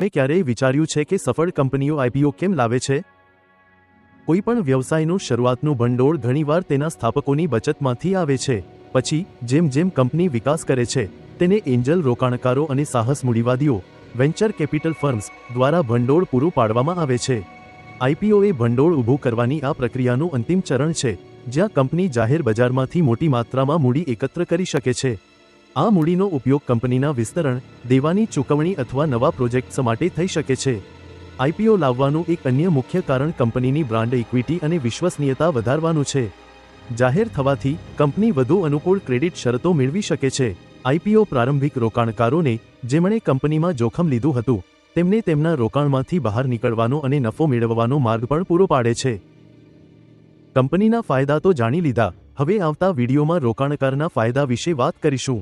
તમે ક્યારેય વિચાર્યું છે કે સફળ કંપનીઓ આઈપીઓ કેમ લાવે છે? કોઈપણ વ્યવસાયનું શરૂઆતનું ભંડોળ ઘણીવાર તેના સ્થાપકોની બચતમાંથી આવે છે. પછી જેમ જેમ કંપની વિકાસ કરે છે, તેને એન્જલ રોકાણકારો અને સાહસ મૂડીવાદીઓ વેન્ચર કેપિટલ ફર્મ્સ દ્વારા ભંડોળ પૂરું પાડવામાં આવે છે. આઈપીઓ એ ભંડોળ ઊભું કરવાની આ પ્રક્રિયાનું અંતિમ ચરણ છે, જ્યાં કંપની જાહેર બજારમાંથી મોટી માત્રામાં મૂડી એકત્ર કરી શકે છે. આ મૂડીનો ઉપયોગ કંપનીના વિસ્તરણ, દેવાની ચૂકવણી અથવા નવા પ્રોજેક્ટ્સ માટે થઈ શકે છે. આઈપીઓ લાવવાનું એક અન્ય મુખ્ય કારણ કંપનીની બ્રાન્ડ ઇક્વિટી અને વિશ્વસનીયતા વધારવાનું છે. જાહેર થવાથી કંપની વધુ અનુકૂળ ક્રેડિટ શરતો મેળવી શકે છે. આઈપીઓ પ્રારંભિક રોકાણકારોને, જેમણે કંપનીમાં જોખમ લીધું હતું, તેમને તેમના રોકાણમાંથી બહાર નીકળવાનો અને નફો મેળવવાનો માર્ગ પણ પૂરો પાડે છે. કંપનીના ફાયદા તો જાણી લીધા, હવે આવતા વિડીયોમાં રોકાણકારના ફાયદા વિશે વાત કરીશું.